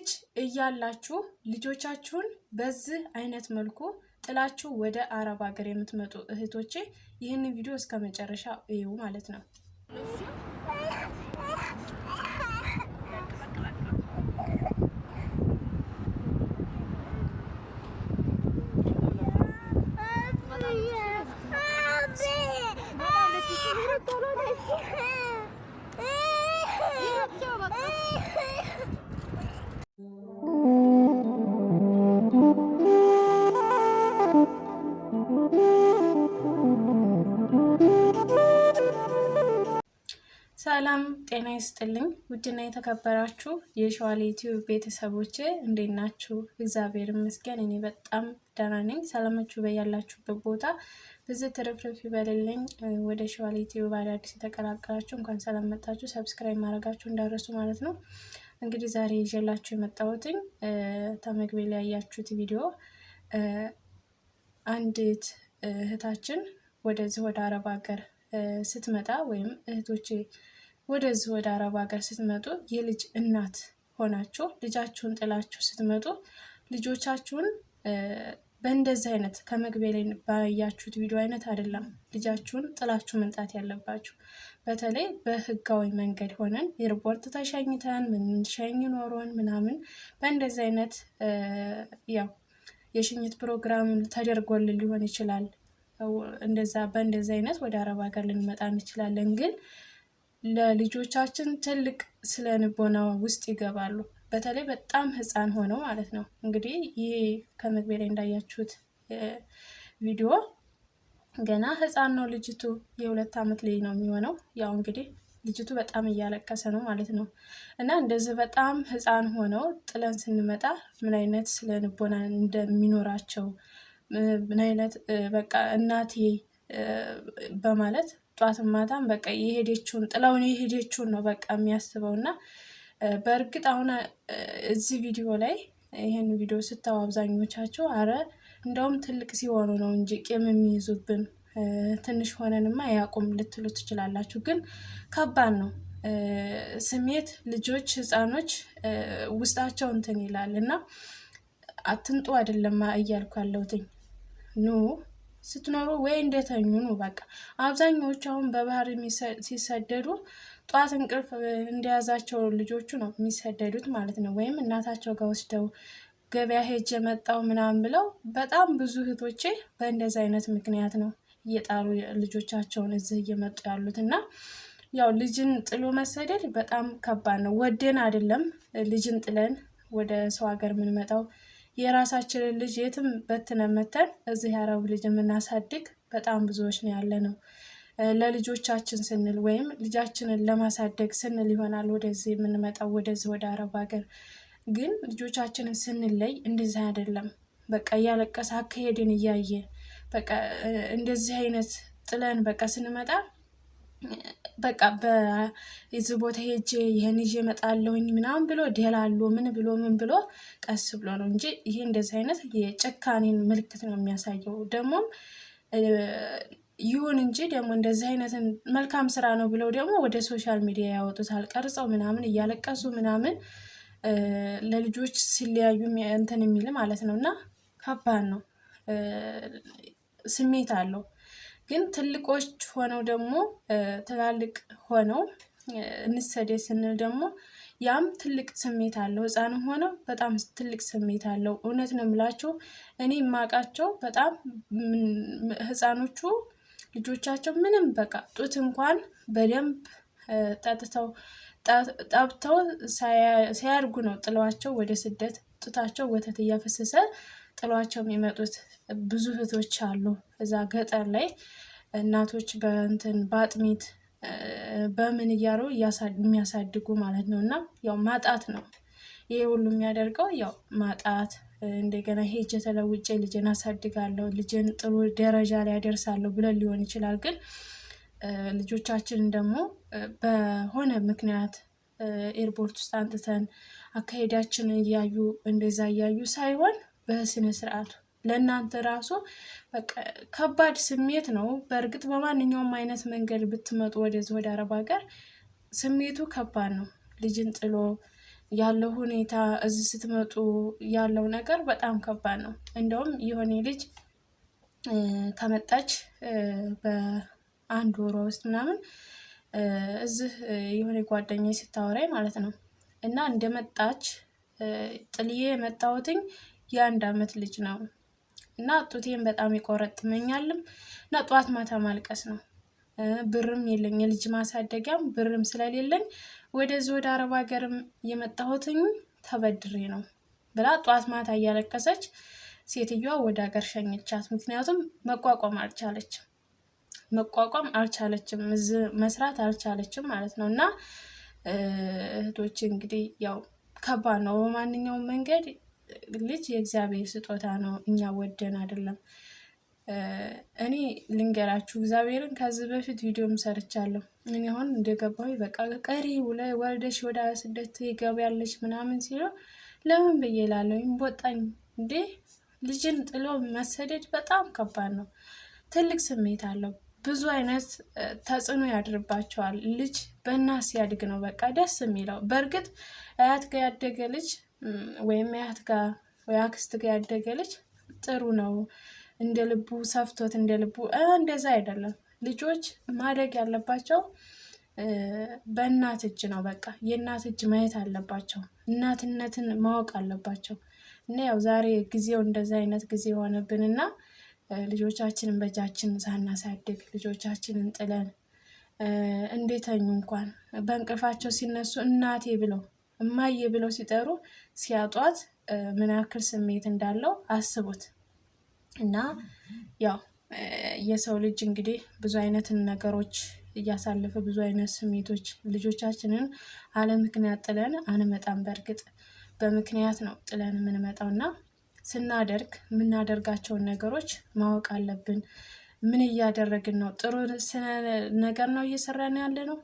ልጅ እያላችሁ ልጆቻችሁን በዚህ አይነት መልኩ ጥላችሁ ወደ አረብ ሀገር የምትመጡ እህቶቼ ይህንን ቪዲዮ እስከ መጨረሻ እዩ ማለት ነው። ሰላም ጤና ይስጥልኝ። ውድና የተከበራችሁ የሸዋሌ ዩቲዩብ ቤተሰቦቼ እንዴት ናችሁ? እግዚአብሔር ይመስገን እኔ በጣም ደህና ነኝ። ሰላማችሁ በያላችሁበት ቦታ ብዙ ትርፍርፍ ይበልልኝ። ወደ ሸዋሌ ዩቲዩብ አዳዲስ የተቀላቀላችሁ እንኳን ሰላም መጣችሁ። ሰብስክራይብ ማድረጋችሁ እንዳረሱ ማለት ነው። እንግዲህ ዛሬ ይዤላችሁ የመጣሁትኝ ተመግቢያ ላይ ያያችሁት ቪዲዮ አንዲት እህታችን ወደዚህ ወደ አረብ ሀገር ስትመጣ ወይም እህቶቼ ወደዚህ ወደ አረብ ሀገር ስትመጡ የልጅ እናት ሆናችሁ ልጃችሁን ጥላችሁ ስትመጡ ልጆቻችሁን በእንደዚህ አይነት ከመግቢያ ላይ ባያችሁት ቪዲዮ አይነት አይደለም ልጃችሁን ጥላችሁ መምጣት ያለባችሁ። በተለይ በህጋዊ መንገድ ሆነን ኤርፖርት ተሸኝተን ምን ሸኝ ኖሮን ምናምን በእንደዚህ አይነት ያው የሽኝት ፕሮግራም ተደርጎልን ሊሆን ይችላል። እንደዛ በእንደዚህ አይነት ወደ አረብ ሀገር ልንመጣ እንችላለን። ግን ለልጆቻችን ትልቅ ስለንቦና ውስጥ ይገባሉ። በተለይ በጣም ህፃን ሆነው ማለት ነው። እንግዲህ ይሄ ከመግቢያ ላይ እንዳያችሁት ቪዲዮ ገና ህፃን ነው ልጅቱ፣ የ2 ዓመት ልጅ ነው የሚሆነው። ያው እንግዲህ ልጅቱ በጣም እያለቀሰ ነው ማለት ነው። እና እንደዚህ በጣም ህፃን ሆነው ጥለን ስንመጣ ምን አይነት ስለንቦና እንደሚኖራቸው ምን አይነት በቃ እናቴ በማለት ጧትም ማታም በቃ የሄደችውን ጥላውን የሄደችውን ነው በቃ የሚያስበው። እና በእርግጥ አሁን እዚህ ቪዲዮ ላይ ይሄን ቪዲዮ ስታዩ አብዛኞቻችሁ አረ እንደውም ትልቅ ሲሆኑ ነው እንጂ ቂም የሚይዙብን ትንሽ ሆነንማ ያቁም ልትሉ ትችላላችሁ። ግን ከባድ ነው ስሜት ልጆች ህፃኖች ውስጣቸው እንትን ይላል። እና አትንጡ አይደለም እያልኩ ያለሁትኝ ኑ ስትኖሩ ወይ እንደተኙ ነው በቃ። አብዛኞቹ አሁን በባህር ሲሰደዱ ጧት እንቅልፍ እንደያዛቸው ልጆቹ ነው የሚሰደዱት ማለት ነው። ወይም እናታቸው ጋር ወስደው ገበያ ሄጄ መጣው ምናምን ብለው በጣም ብዙ እህቶቼ በእንደዚህ አይነት ምክንያት ነው እየጣሉ ልጆቻቸውን እዚህ እየመጡ ያሉት። እና ያው ልጅን ጥሎ መሰደድ በጣም ከባድ ነው። ወደን አይደለም ልጅን ጥለን ወደ ሰው ሀገር የምንመጣው። የራሳችንን ልጅ የትም በትነን መተን እዚህ የአረብ ልጅ የምናሳድግ በጣም ብዙዎች ነው ያለ ነው። ለልጆቻችን ስንል ወይም ልጃችንን ለማሳደግ ስንል ይሆናል ወደዚህ የምንመጣው ወደዚህ ወደ አረብ ሀገር። ግን ልጆቻችንን ስንለይ እንደዚህ አይደለም። በቃ እያለቀሰ አካሄድን እያየ በቃ እንደዚህ አይነት ጥለን በቃ ስንመጣ በቃ በዚህ ቦታ ሄጄ ይሄን ይዤ እመጣለሁኝ ምናምን ብሎ ደላሎ ምን ብሎ ቀስ ብሎ ነው እንጂ ይሄ እንደዚህ አይነት የጭካኔን ምልክት ነው የሚያሳየው። ደግሞ ይሁን እንጂ ደግሞ እንደዚህ አይነትን መልካም ስራ ነው ብለው ደግሞ ወደ ሶሻል ሚዲያ ያወጡታል ቀርጸው ምናምን እያለቀሱ ምናምን ለልጆች ሲለያዩ እንትን የሚል ማለት ነው። እና ከባድ ነው፣ ስሜት አለው። ግን ትልቆች ሆነው ደግሞ ትላልቅ ሆነው እንሰደድ ስንል ደግሞ ያም ትልቅ ስሜት አለው። ህፃንም ሆነው በጣም ትልቅ ስሜት አለው። እውነት ነው የምላችሁ እኔ የማውቃቸው በጣም ህፃኖቹ ልጆቻቸው ምንም በቃ ጡት እንኳን በደንብ ጠብተው ሳያድጉ ነው ጥለዋቸው ወደ ስደት ጡታቸው ወተት እያፈሰሰ ጥሏቸው የሚመጡት ብዙ እህቶች አሉ። እዛ ገጠር ላይ እናቶች በአጥሚት በምን እያሉ የሚያሳድጉ ማለት ነው። እና ያው ማጣት ነው ይሄ ሁሉ የሚያደርገው ያው ማጣት። እንደገና ሄጄ ተለውጬ ልጄን አሳድጋለሁ ልጄን ጥሩ ደረጃ ላይ ያደርሳለሁ ብለን ሊሆን ይችላል። ግን ልጆቻችንን ደግሞ በሆነ ምክንያት ኤርፖርት ውስጥ አንጥተን አካሄዳችንን እያዩ እንደዛ እያዩ ሳይሆን በስነ ስርዓቱ ለእናንተ ራሱ በቃ ከባድ ስሜት ነው። በእርግጥ በማንኛውም አይነት መንገድ ብትመጡ ወደዚህ ወደ አረብ ሀገር ስሜቱ ከባድ ነው። ልጅን ጥሎ ያለው ሁኔታ እዚህ ስትመጡ ያለው ነገር በጣም ከባድ ነው። እንደውም የሆነ ልጅ ከመጣች በአንድ ወሯ ውስጥ ምናምን እዚህ የሆነ ጓደኛዬ ስታወራኝ ማለት ነው እና እንደመጣች ጥልዬ የመጣሁትኝ የ1 አመት ልጅ ነው እና ጡቴን በጣም ይቆረጥመኛልም እና ጠዋት ማታ ማልቀስ ነው። ብርም የለኝ የልጅ ማሳደጊያም ብርም ስለሌለኝ ወደዚህ ወደ አረብ ሀገርም የመጣሁትኝ ተበድሬ ነው ብላ ጠዋት ማታ እያለቀሰች ሴትዮዋ ወደ ሀገር ሸኘቻት። ምክንያቱም መቋቋም አልቻለችም፣ እዚህ መስራት አልቻለችም ማለት ነው። እና እህቶች እንግዲህ ያው ከባድ ነው። በማንኛውም መንገድ ልጅ የእግዚአብሔር ስጦታ ነው፣ እኛ ወደን አይደለም። እኔ ልንገራችሁ እግዚአብሔርን ከዚህ በፊት ቪዲዮም ሰርቻለሁ። እኔ አሁን እንደገባሁ በቃ ቀሪ ወልደሽ ወደ ስደት ትገቢያለሽ ምናምን ሲሉ ለምን ብዬ እላለሁ። ይቦጣኝ እንዴ! ልጅን ጥሎ መሰደድ በጣም ከባድ ነው። ትልቅ ስሜት አለው። ብዙ አይነት ተጽዕኖ ያድርባቸዋል። ልጅ በእናት ሲያድግ ነው በቃ ደስ የሚለው። በእርግጥ አያት ጋር ያደገ ልጅ ወይም አያት ጋር ወይ አክስት ጋር ያደገ ልጅ ጥሩ ነው፣ እንደ ልቡ ሰፍቶት እንደ ልቡ። እንደዛ አይደለም። ልጆች ማደግ ያለባቸው በእናት እጅ ነው። በቃ የእናት እጅ ማየት አለባቸው። እናትነትን ማወቅ አለባቸው። እና ያው ዛሬ ጊዜው እንደዛ አይነት ጊዜ ሆነብንና ልጆቻችንን በእጃችን ሳናሳድግ ልጆቻችንን ጥለን እንዴተኙ እንኳን በእንቅልፋቸው ሲነሱ እናቴ ብለው እማዬ ብለው ሲጠሩ ሲያጧት ምን ያክል ስሜት እንዳለው አስቡት። እና ያው የሰው ልጅ እንግዲህ ብዙ አይነት ነገሮች እያሳለፈ ብዙ አይነት ስሜቶች ልጆቻችንን አለ ምክንያት ጥለን አንመጣም። በእርግጥ በምክንያት ነው ጥለን የምንመጣው እና ስናደርግ የምናደርጋቸውን ነገሮች ማወቅ አለብን። ምን እያደረግን ነው? ጥሩ ነገር ነው እየሰራን ያለ ነው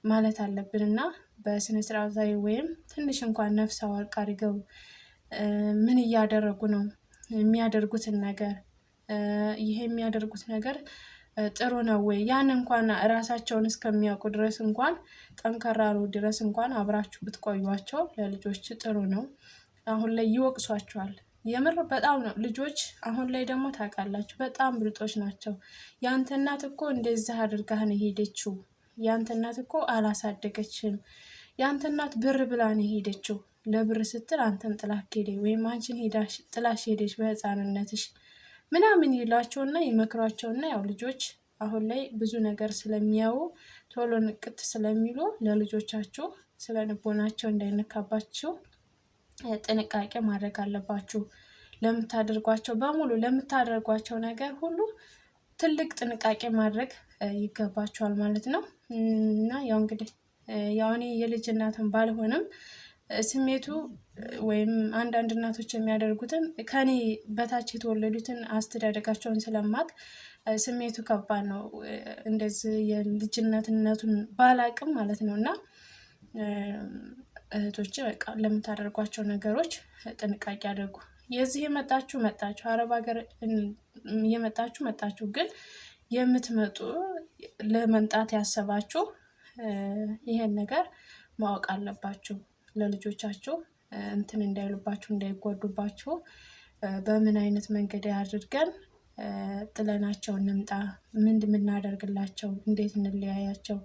ማለት አለብን እና በስነ ስርዓታዊ ወይም ትንሽ እንኳን ነፍስ አወቅ አድርገው ምን እያደረጉ ነው የሚያደርጉትን ነገር ይሄ የሚያደርጉት ነገር ጥሩ ነው ወይ? ያን እንኳን እራሳቸውን እስከሚያውቁ ድረስ እንኳን ጠንከራሩ ድረስ እንኳን አብራችሁ ብትቆዩቸው ለልጆች ጥሩ ነው። አሁን ላይ ይወቅሷቸዋል። የምር በጣም ነው ልጆች አሁን ላይ ደግሞ ታውቃላችሁ በጣም ብልጦች ናቸው። ያንተ እናት እኮ እንደዚህ አድርጋህ ነው ሄደችው፣ ያንተ እናት እኮ አላሳደገችም፣ ያንተ እናት ብር ብላ ነው ሄደችው፣ ለብር ስትል አንተን ጥላክ ሄደ ወይም አንቺን ጥላሽ ሄደች በህፃንነትሽ ምናምን ይሏቸውና ይመክሯቸውና ያው ልጆች አሁን ላይ ብዙ ነገር ስለሚያዩ ቶሎ ንቅት ስለሚሉ ለልጆቻችሁ ስለ ልቦናቸው እንዳይነካባችሁ ጥንቃቄ ማድረግ አለባችሁ። ለምታደርጓቸው በሙሉ ለምታደርጓቸው ነገር ሁሉ ትልቅ ጥንቃቄ ማድረግ ይገባችኋል ማለት ነው። እና ያው እንግዲህ ያው እኔ የልጅ እናትን ባልሆንም ስሜቱ ወይም አንዳንድ እናቶች የሚያደርጉትን ከኔ በታች የተወለዱትን አስተዳደጋቸውን ስለማቅ ስሜቱ ከባድ ነው። እንደዚህ የልጅነትነቱን ባላቅም ማለት ነው። እና እህቶቼ በቃ ለምታደርጓቸው ነገሮች ጥንቃቄ አድርጉ። የዚህ መጣችሁ አረብ ሀገር መጣችሁ፣ ግን የምትመጡ ለመምጣት ያሰባችሁ ይሄን ነገር ማወቅ አለባችሁ። ለልጆቻችሁ እንትን እንዳይሉባችሁ እንዳይጎዱባችሁ በምን አይነት መንገድ አድርገን ጥለናቸው እንምጣ፣ ምን ምናደርግላቸው፣ እንዴት እንለያያቸው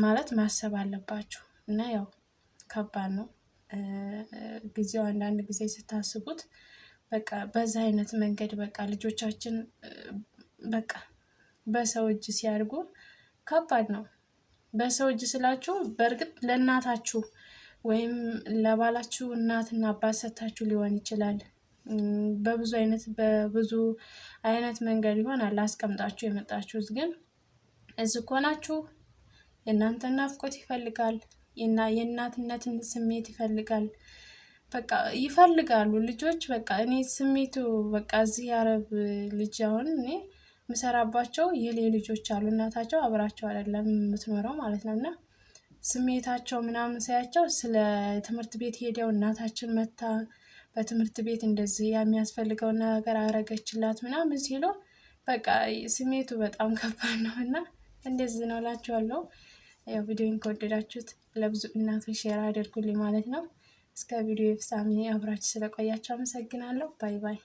ማለት ማሰብ አለባችሁ። እና ያው ከባድ ነው ጊዜው። አንዳንድ ጊዜ ስታስቡት በቃ በዛ አይነት መንገድ በቃ ልጆቻችን በቃ በሰው እጅ ሲያድጉ ከባድ ነው። በሰው እጅ ስላችሁ በእርግጥ ለእናታችሁ ወይም ለባላችሁ እናትና አባት ሰጥታችሁ ሊሆን ይችላል። በብዙ አይነት መንገድ ይሆናል አስቀምጣችሁ የመጣችሁት። ግን እዚህ እኮ ናችሁ። የእናንተን ናፍቆት ይፈልጋል፣ የእናትነትን ስሜት ይፈልጋል። በቃ ይፈልጋሉ ልጆች። በቃ እኔ ስሜቱ በቃ እዚህ የአረብ ልጅ አሁን እኔ ምሰራባቸው የሌ ልጆች አሉ። እናታቸው አብራቸው አይደለም የምትኖረው ማለት ነው። እና ስሜታቸው ምናምን ሳያቸው ስለ ትምህርት ቤት ሄደው እናታችን መታ በትምህርት ቤት እንደዚህ የሚያስፈልገውን ነገር አረገችላት ምናምን ሲሉ በቃ ስሜቱ በጣም ከባድ ነው። እና እንደዚህ ነው እላችኋለሁ። ያው ቪዲዮን ከወደዳችሁት ለብዙ እናቶች ሼር አድርጉልኝ ማለት ነው። እስከ ቪዲዮ ፍጻሜ አብራችሁ ስለቆያችሁ አመሰግናለሁ። ባይ ባይ።